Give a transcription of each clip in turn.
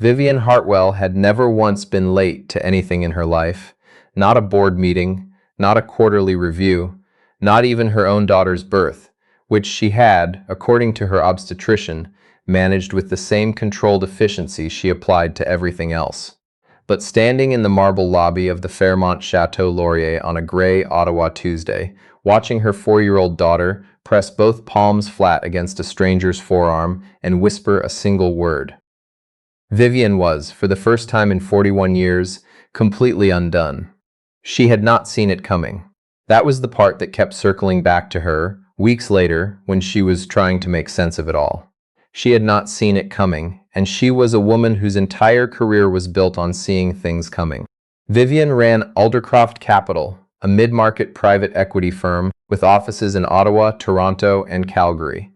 Vivienne Hartwell had never once been late to anything in her life, not a board meeting, not a quarterly review, not even her own daughter's birth, which she had, according to her obstetrician, managed with the same controlled efficiency she applied to everything else. But standing in the marble lobby of the Fairmont Château Laurier on a gray Ottawa Tuesday, watching her 4-year-old daughter press both palms flat against a stranger's forearm and whisper a single word, Vivienne was, for the first time in 41 years, completely undone. She had not seen it coming. That was the part that kept circling back to her, weeks later, when she was trying to make sense of it all. She had not seen it coming, and she was a woman whose entire career was built on seeing things coming. Vivienne ran Aldercroft Capital, a mid-market private equity firm with offices in Ottawa, Toronto, and Calgary.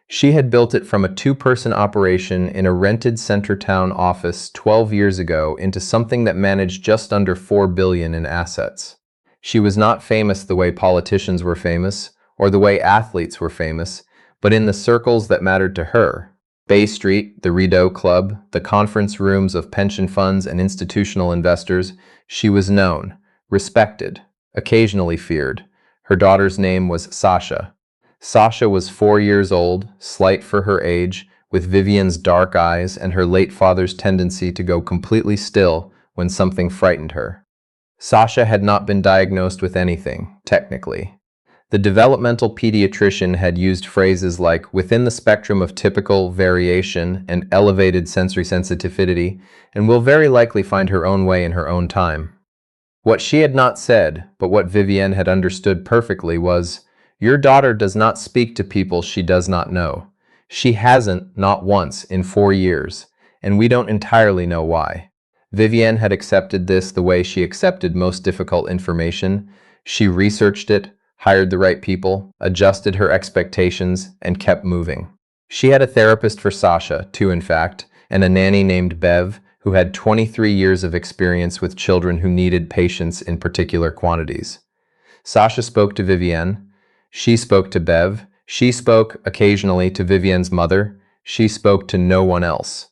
She had built it from a 2-person operation in a rented Centertown office 12 years ago into something that managed just under $4 billion in assets. She was not famous the way politicians were famous, or the way athletes were famous, but in the circles that mattered to her. Bay Street, the Rideau Club, the conference rooms of pension funds and institutional investors, she was known, respected, occasionally feared. Her daughter's name was Sasha. Sasha was 4 years old, slight for her age, with Vivienne's dark eyes and her late father's tendency to go completely still when something frightened her. Sasha had not been diagnosed with anything, technically. The developmental pediatrician had used phrases like within the spectrum of typical variation and elevated sensory sensitivity, and will very likely find her own way in her own time. What she had not said, but what Vivienne had understood perfectly was, your daughter does not speak to people she does not know. She hasn't, not once, in 4 years, and we don't entirely know why. Vivienne had accepted this the way she accepted most difficult information. She researched it, hired the right people, adjusted her expectations, and kept moving. She had a therapist for Sasha, too, in fact, and a nanny named Bev, who had 23 years of experience with children who needed patience in particular quantities. Sasha spoke to Vivienne. She spoke to Bev. She spoke occasionally to Vivienne's mother. She spoke to no one else.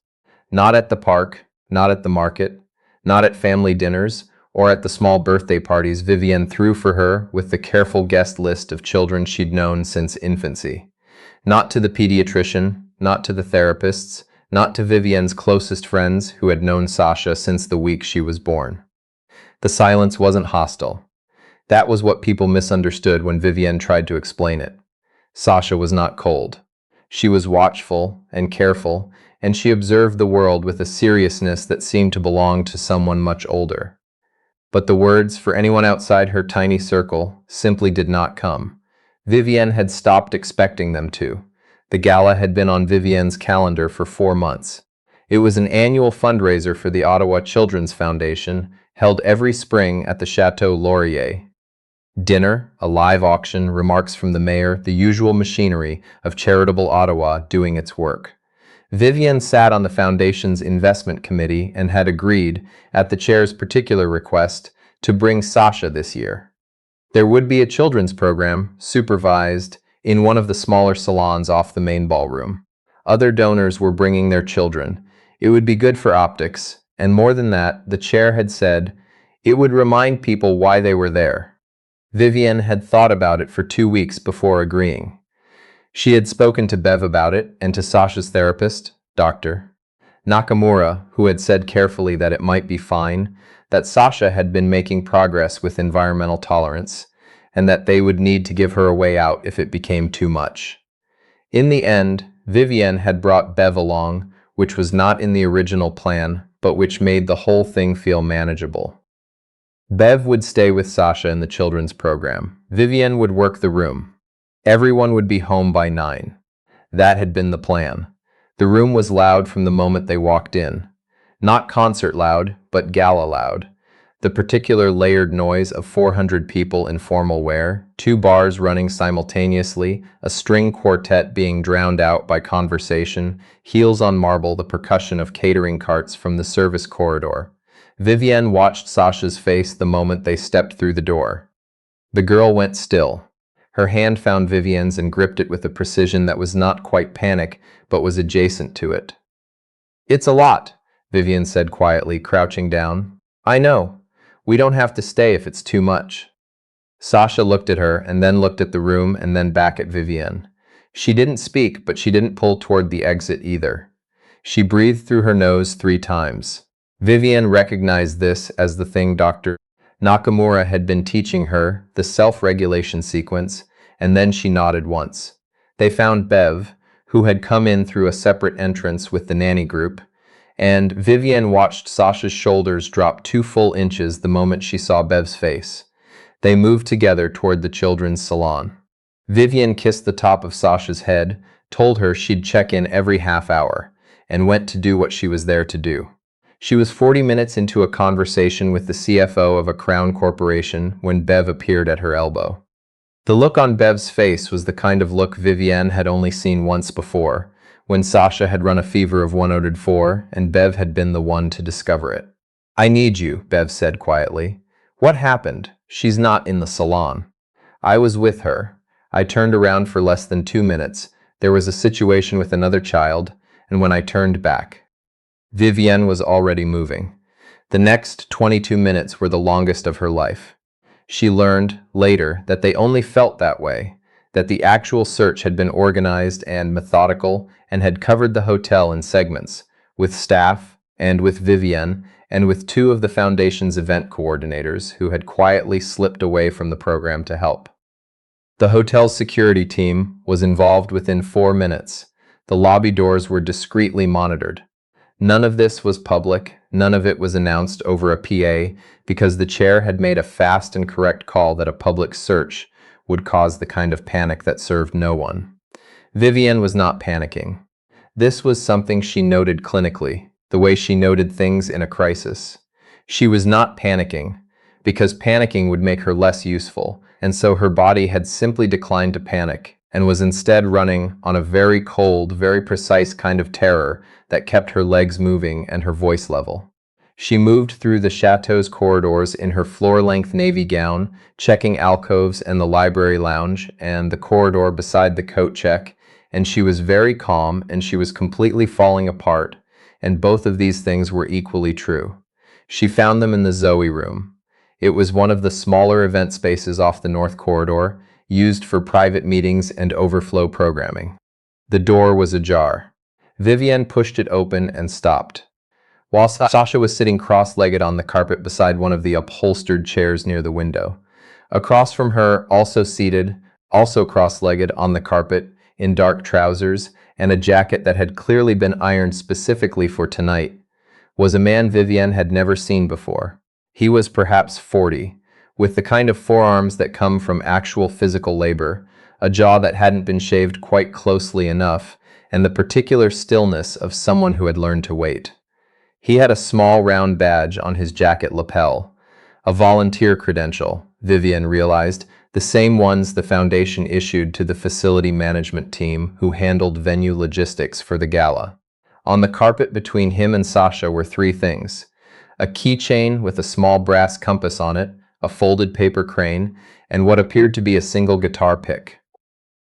Not at the park, not at the market, not at family dinners, or at the small birthday parties Vivienne threw for her with the careful guest list of children she'd known since infancy. Not to the pediatrician, not to the therapists, not to Vivienne's closest friends who had known Sasha since the week she was born. The silence wasn't hostile. That was what people misunderstood when Vivienne tried to explain it. Sasha was not cold. She was watchful and careful, and she observed the world with a seriousness that seemed to belong to someone much older. But the words, for anyone outside her tiny circle, simply did not come. Vivienne had stopped expecting them to. The gala had been on Vivienne's calendar for 4 months. It was an annual fundraiser for the Ottawa Children's Foundation, held every spring at the Château Laurier. Dinner, a live auction, remarks from the mayor, the usual machinery of charitable Ottawa doing its work. Vivienne sat on the foundation's investment committee and had agreed, at the chair's particular request, to bring Sasha this year. There would be a children's program, supervised, in one of the smaller salons off the main ballroom. Other donors were bringing their children. It would be good for optics, and more than that, the chair had said, it would remind people why they were there. Vivienne had thought about it for 2 weeks before agreeing. She had spoken to Bev about it and to Sasha's therapist, Dr. Nakamura, who had said carefully that it might be fine, that Sasha had been making progress with environmental tolerance, and that they would need to give her a way out if it became too much. In the end, Vivienne had brought Bev along, which was not in the original plan, but which made the whole thing feel manageable. Bev would stay with Sasha in the children's program. Vivienne would work the room. Everyone would be home by 9. That had been the plan. The room was loud from the moment they walked in. Not concert loud, but gala loud. The particular layered noise of 400 people in formal wear, 2 bars running simultaneously, a string quartet being drowned out by conversation, heels on marble, the percussion of catering carts from the service corridor. Vivienne watched Sasha's face the moment they stepped through the door. The girl went still. Her hand found Vivienne's and gripped it with a precision that was not quite panic, but was adjacent to it. It's a lot, Vivienne said quietly, crouching down. I know. We don't have to stay if it's too much. Sasha looked at her and then looked at the room and then back at Vivienne. She didn't speak, but she didn't pull toward the exit either. She breathed through her nose 3 times. Vivienne recognized this as the thing Dr. Nakamura had been teaching her, the self-regulation sequence, and then she nodded once. They found Bev, who had come in through a separate entrance with the nanny group, and Vivienne watched Sasha's shoulders drop 2 full inches the moment she saw Bev's face. They moved together toward the children's salon. Vivienne kissed the top of Sasha's head, told her she'd check in every half hour, and went to do what she was there to do. She was 40 minutes into a conversation with the CFO of a crown corporation when Bev appeared at her elbow. The look on Bev's face was the kind of look Vivienne had only seen once before, when Sasha had run a fever of 104 and Bev had been the one to discover it. I need you, Bev said quietly. What happened? She's not in the salon. I was with her. I turned around for less than 2 minutes. There was a situation with another child, and when I turned back, Vivienne was already moving. The next 22 minutes were the longest of her life. She learned, later, that they only felt that way, that the actual search had been organized and methodical and had covered the hotel in segments, with staff, and with Vivienne, and with 2 of the Foundation's event coordinators who had quietly slipped away from the program to help. The hotel's security team was involved within 4 minutes. The lobby doors were discreetly monitored. None of this was public, none of it was announced over a PA, because the chair had made a fast and correct call that a public search would cause the kind of panic that served no one. Vivienne was not panicking. This was something she noted clinically, the way she noted things in a crisis. She was not panicking, because panicking would make her less useful, and so her body had simply declined to panic, and was instead running on a very cold, very precise kind of terror that kept her legs moving and her voice level. She moved through the Château's corridors in her floor-length navy gown, checking alcoves and the library lounge and the corridor beside the coat check, and she was very calm and she was completely falling apart, and both of these things were equally true. She found them in the Zoe room. It was one of the smaller event spaces off the North Corridor, used for private meetings and overflow programming. The door was ajar. Vivienne pushed it open and stopped. While Sasha was sitting cross-legged on the carpet beside one of the upholstered chairs near the window. Across from her, also seated, also cross-legged on the carpet, in dark trousers and a jacket that had clearly been ironed specifically for tonight, was a man Vivienne had never seen before. He was perhaps 40, with the kind of forearms that come from actual physical labor, a jaw that hadn't been shaved quite closely enough, and the particular stillness of someone who had learned to wait. He had a small round badge on his jacket lapel, a volunteer credential, Vivienne realized, the same ones the Foundation issued to the facility management team who handled venue logistics for the gala. On the carpet between him and Sasha were 3 things: a keychain with a small brass compass on it, a folded paper crane, and what appeared to be a single guitar pick.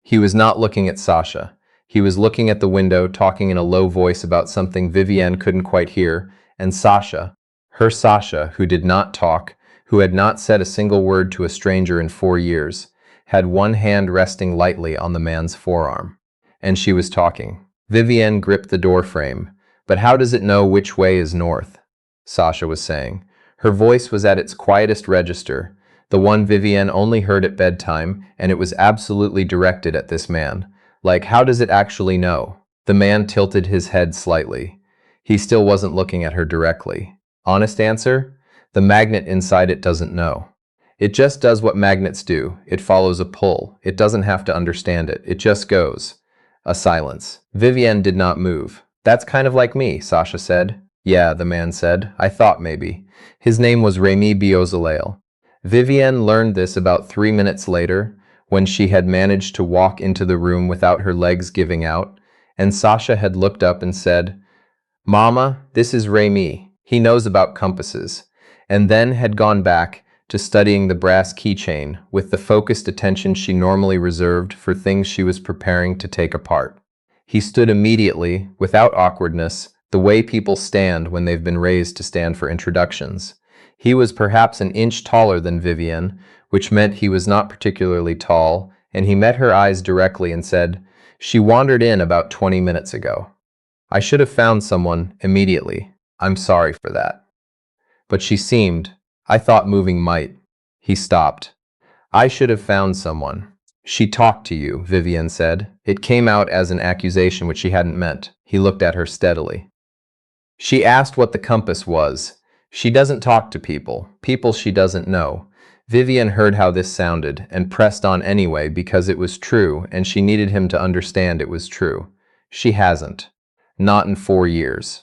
He was not looking at Sasha. He was looking at the window, talking in a low voice about something Vivienne couldn't quite hear, and Sasha, her Sasha, who did not talk, who had not said a single word to a stranger in 4 years, had one hand resting lightly on the man's forearm. And she was talking. Vivienne gripped the door frame. But how does it know which way is north? Sasha was saying. Her voice was at its quietest register, the one Vivienne only heard at bedtime, and it was absolutely directed at this man. Like, how does it actually know? The man tilted his head slightly. He still wasn't looking at her directly. Honest answer? The magnet inside it doesn't know. It just does what magnets do. It follows a pull. It doesn't have to understand it. It just goes. A silence. Vivienne did not move. That's kind of like me, Sasha said. Yeah, the man said. I thought maybe. His name was Rémi Biozalale. Vivienne learned this about 3 minutes later, when she had managed to walk into the room without her legs giving out, and Sasha had looked up and said, Mama, this is Rémi. He knows about compasses, and then had gone back to studying the brass keychain with the focused attention she normally reserved for things she was preparing to take apart. He stood immediately, without awkwardness, the way people stand when they've been raised to stand for introductions. He was perhaps an inch taller than Vivienne, which meant he was not particularly tall, and he met her eyes directly and said, "She wandered in about 20 minutes ago. I should have found someone immediately. I'm sorry for that." But she seemed, I thought moving might. He stopped. "I should have found someone." "She talked to you," Vivienne said. It came out as an accusation which she hadn't meant. He looked at her steadily. "She asked what the compass was. She doesn't talk to people she doesn't know." Vivienne heard how this sounded and pressed on anyway because it was true and she needed him to understand it was true. "She hasn't. Not in 4 years."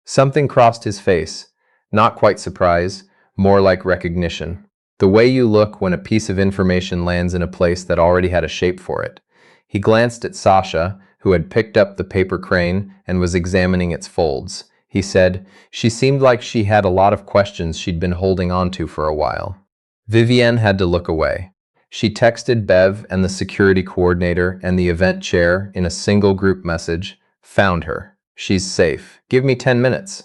Something crossed his face. Not quite surprise, more like recognition. The way you look when a piece of information lands in a place that already had a shape for it. He glanced at Sasha, who had picked up the paper crane and was examining its folds. He said, "She seemed like she had a lot of questions she'd been holding on to for a while." Vivienne had to look away. She texted Bev and the security coordinator and the event chair in a single group message. "Found her. She's safe. Give me 10 minutes."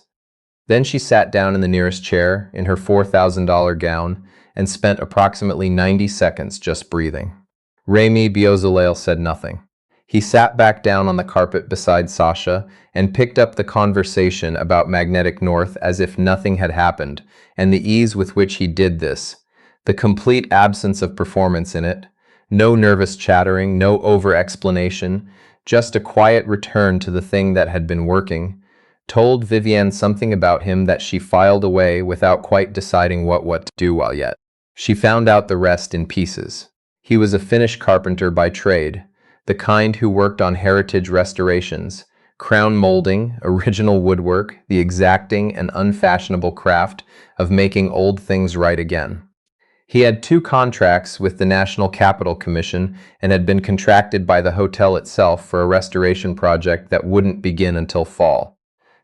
Then she sat down in the nearest chair in her $4,000 gown and spent approximately 90 seconds just breathing. Remy Biozalel said nothing. He sat back down on the carpet beside Sasha and picked up the conversation about Magnetic North as if nothing had happened, and the ease with which he did this, the complete absence of performance in it, no nervous chattering, no over-explanation, just a quiet return to the thing that had been working, told Vivienne something about him that she filed away without quite deciding what to do while yet. She found out the rest in pieces. He was a Finnish carpenter by trade, the kind who worked on heritage restorations, crown molding, original woodwork, the exacting and unfashionable craft of making old things right again. He had 2 contracts with the National Capital Commission and had been contracted by the hotel itself for a restoration project that wouldn't begin until fall.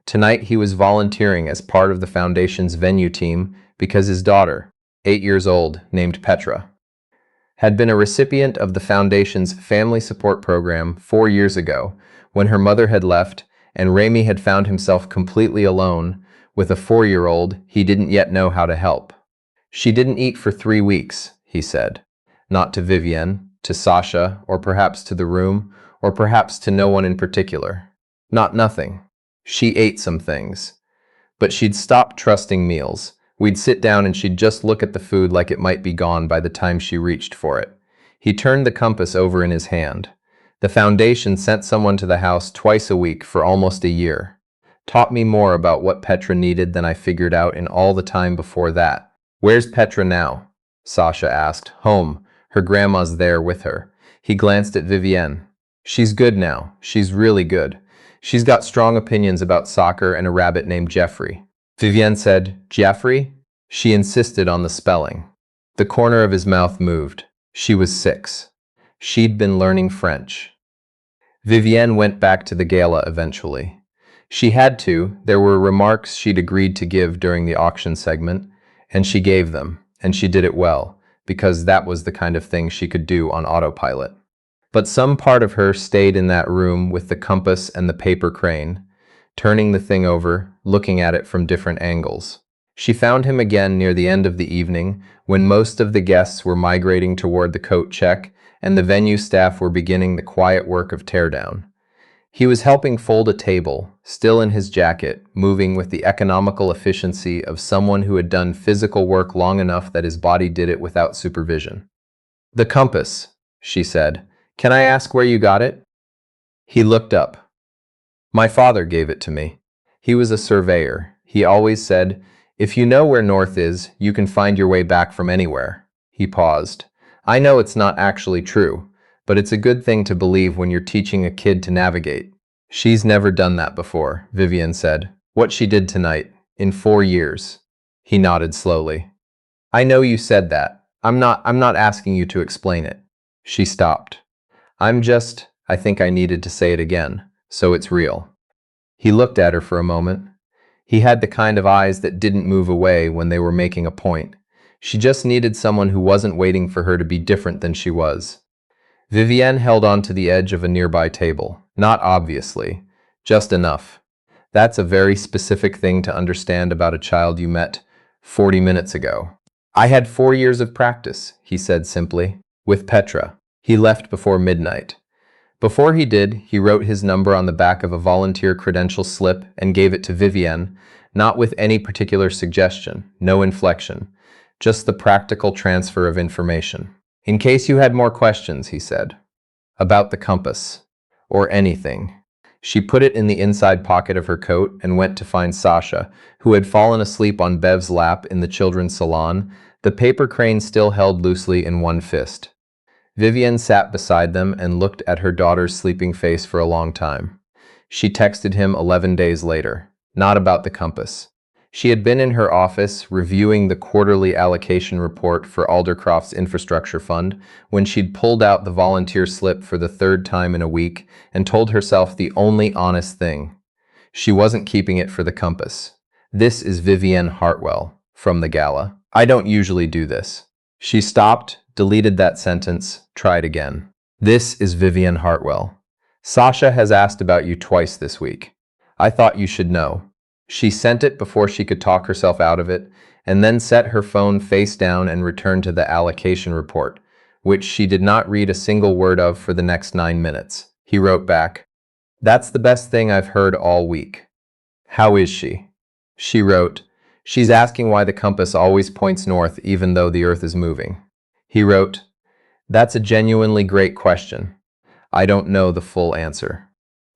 Tonight he was volunteering as part of the foundation's venue team because his daughter, 8 years old, named Petra, had been a recipient of the foundation's family support program 4 years ago when her mother had left and Remy had found himself completely alone with a 4-year-old he didn't yet know how to help. "She didn't eat for 3 weeks, he said. Not to Vivienne, to Sasha, or perhaps to the room, or perhaps to no one in particular. Not nothing. She ate some things. But she'd stopped trusting meals. We'd sit down and she'd just look at the food like it might be gone by the time she reached for it." He turned the compass over in his hand. "The foundation sent someone to the house twice a week for almost a year. Taught me more about what Petra needed than I figured out in all the time before that." "Where's Petra now?" Sasha asked. "Home. Her grandma's there with her." He glanced at Vivienne. "She's good now. She's really good. She's got strong opinions about soccer and a rabbit named Jeffrey." Vivienne said, "Jeffrey?" She insisted on the spelling. The corner of his mouth moved. She was 6. She'd been learning French. Vivienne went back to the gala eventually. She had to. There were remarks she'd agreed to give during the auction segment, and she gave them, and she did it well, because that was the kind of thing she could do on autopilot. But some part of her stayed in that room with the compass and the paper crane, turning the thing over, looking at it from different angles. She found him again near the end of the evening, when most of the guests were migrating toward the coat check, and the venue staff were beginning the quiet work of teardown. He was helping fold a table, still in his jacket, moving with the economical efficiency of someone who had done physical work long enough that his body did it without supervision. "The compass," she said. "Can I ask where you got it?" He looked up. "My father gave it to me. He was a surveyor. He always said, 'If you know where north is, you can find your way back from anywhere.'" He paused. "I know it's not actually true, but it's a good thing to believe when you're teaching a kid to navigate." "She's never done that before," Vivienne said. "What she did tonight, in 4 years." He nodded slowly. "I know you said that. I'm not asking you to explain it." She stopped. I think I needed to say it again, so it's real." He looked at her for a moment. He had the kind of eyes that didn't move away when they were making a point. She just needed someone who wasn't waiting for her to be different than she was. Vivienne held on to the edge of a nearby table. Not obviously, just enough. That's a very specific thing to understand about a child you met 40 minutes ago. I had 4 years of practice, he said simply. With Petra. He left before midnight. Before he did, he wrote his number on the back of a volunteer credential slip and gave it to Vivienne, not with any particular suggestion, no inflection, just the practical transfer of information. In case you had more questions, he said. About the compass. Or anything. She put it in the inside pocket of her coat and went to find Sasha, who had fallen asleep on Bev's lap in the children's salon, the paper crane still held loosely in one fist. Vivienne sat beside them and looked at her daughter's sleeping face for a long time. She texted him 11 days later, not about the compass. She had been in her office reviewing the quarterly allocation report for Aldercroft's infrastructure fund when she'd pulled out the volunteer slip for the third time in a week and told herself the only honest thing. She wasn't keeping it for the compass. This is Vivienne Hartwell, from the gala. I don't usually do this. She stopped, deleted that sentence, tried again. This is Vivienne Hartwell. Sasha has asked about you twice this week. I thought you should know. She sent it before she could talk herself out of it, and then set her phone face down and returned to the allocation report, which she did not read a single word of for the next 9 minutes. He wrote back, "That's the best thing I've heard all week." How is she? She wrote, "She's asking why the compass always points north even though the earth is moving." He wrote, "That's a genuinely great question. I don't know the full answer.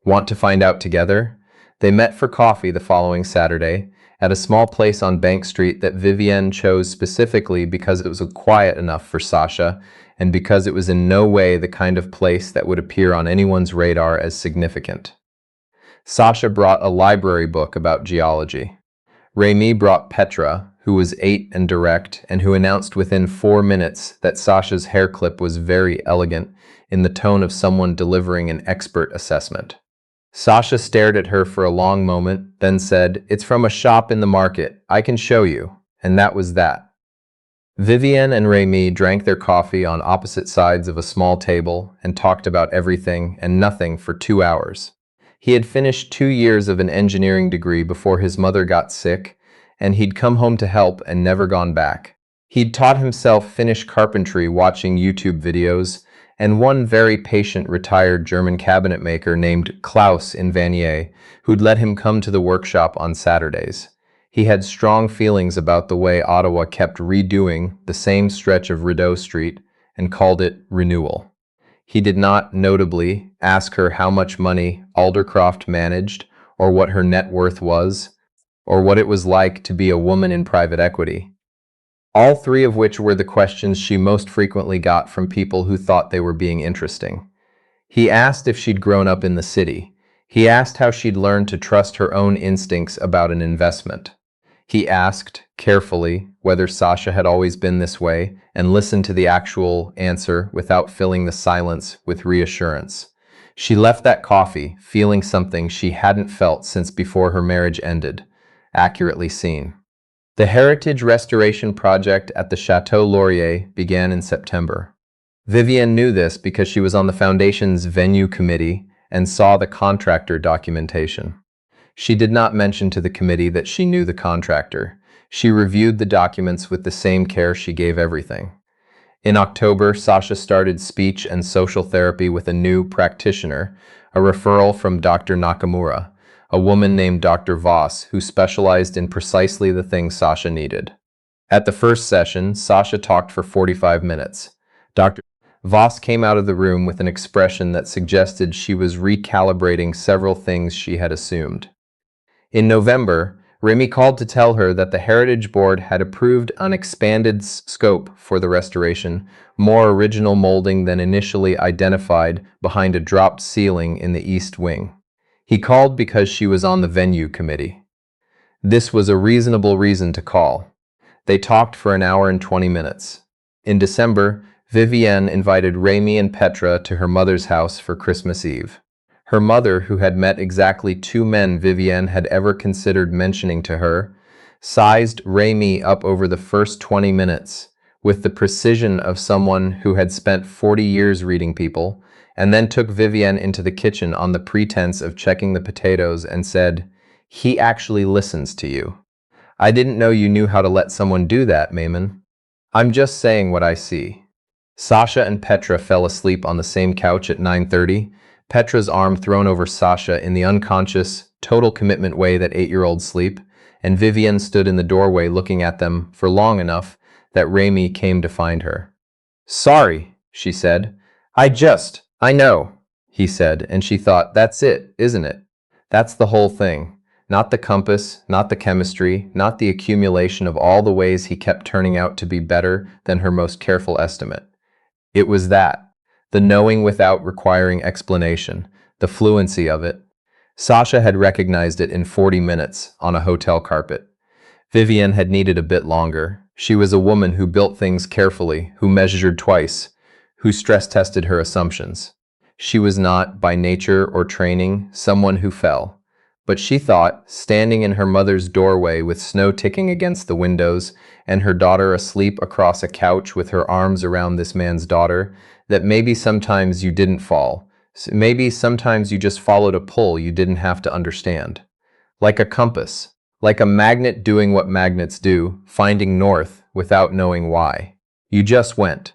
Want to find out together?" They met for coffee the following Saturday at a small place on Bank Street that Vivienne chose specifically because it was quiet enough for Sasha and because it was in no way the kind of place that would appear on anyone's radar as significant. Sasha brought a library book about geology. Remy brought Petra, who was 8 and direct, and who announced within 4 minutes that Sasha's hair clip was very elegant in the tone of someone delivering an expert assessment. Sasha stared at her for a long moment, then said, "It's from a shop in the market. I can show you." And that was that. Vivienne and Remy drank their coffee on opposite sides of a small table and talked about everything and nothing for 2 hours. He had finished 2 years of an engineering degree before his mother got sick, and he'd come home to help and never gone back. He'd taught himself Finnish carpentry watching YouTube videos, and one very patient retired German cabinet maker named Klaus in Vanier, who'd let him come to the workshop on Saturdays. He had strong feelings about the way Ottawa kept redoing the same stretch of Rideau Street and called it renewal. He did not, notably, ask her how much money Aldercroft managed, or what her net worth was, or what it was like to be a woman in private equity. All three of which were the questions she most frequently got from people who thought they were being interesting. He asked if she'd grown up in the city. He asked how she'd learned to trust her own instincts about an investment. He asked, carefully, whether Sasha had always been this way, and listened to the actual answer without filling the silence with reassurance. She left that coffee feeling something she hadn't felt since before her marriage ended, accurately seen. The Heritage Restoration Project at the Château Laurier began in September. Vivienne knew this because she was on the foundation's venue committee and saw the contractor documentation. She did not mention to the committee that she knew the contractor. She reviewed the documents with the same care she gave everything. In October, Sasha started speech and social therapy with a new practitioner, a referral from Dr. Nakamura, a woman named Dr. Voss, who specialized in precisely the things Sasha needed. At the first session, Sasha talked for 45 minutes. Dr. Voss came out of the room with an expression that suggested she was recalibrating several things she had assumed. In November, Remy called to tell her that the Heritage Board had approved an expanded scope for the restoration, more original molding than initially identified behind a dropped ceiling in the east wing. He called because she was on the venue committee. This was a reasonable reason to call. They talked for an hour and 20 minutes. In December, Vivienne invited Remy and Petra to her mother's house for Christmas Eve. Her mother, who had met exactly 2 men Vivienne had ever considered mentioning to her, sized Remy up over the first 20 minutes with the precision of someone who had spent 40 years reading people, and then took Vivienne into the kitchen on the pretense of checking the potatoes and said, He actually listens to you. I didn't know you knew how to let someone do that, Mayman. I'm just saying what I see. Sasha and Petra fell asleep on the same couch at 9:30, Petra's arm thrown over Sasha in the unconscious, total commitment way that 8-year-olds sleep, and Vivienne stood in the doorway looking at them for long enough that Remy came to find her. Sorry, she said. I know, he said, and she thought, that's it, isn't it? That's the whole thing. Not the compass, not the chemistry, not the accumulation of all the ways he kept turning out to be better than her most careful estimate. It was that, the knowing without requiring explanation, the fluency of it. Sasha had recognized it in 40 minutes on a hotel carpet. Vivienne had needed a bit longer. She was a woman who built things carefully, who measured twice, who stress-tested her assumptions. She was not, by nature or training, someone who fell. But she thought, standing in her mother's doorway with snow ticking against the windows and her daughter asleep across a couch with her arms around this man's daughter, that maybe sometimes you didn't fall. Maybe sometimes you just followed a pull you didn't have to understand. Like a compass. Like a magnet doing what magnets do, finding north without knowing why. You just went.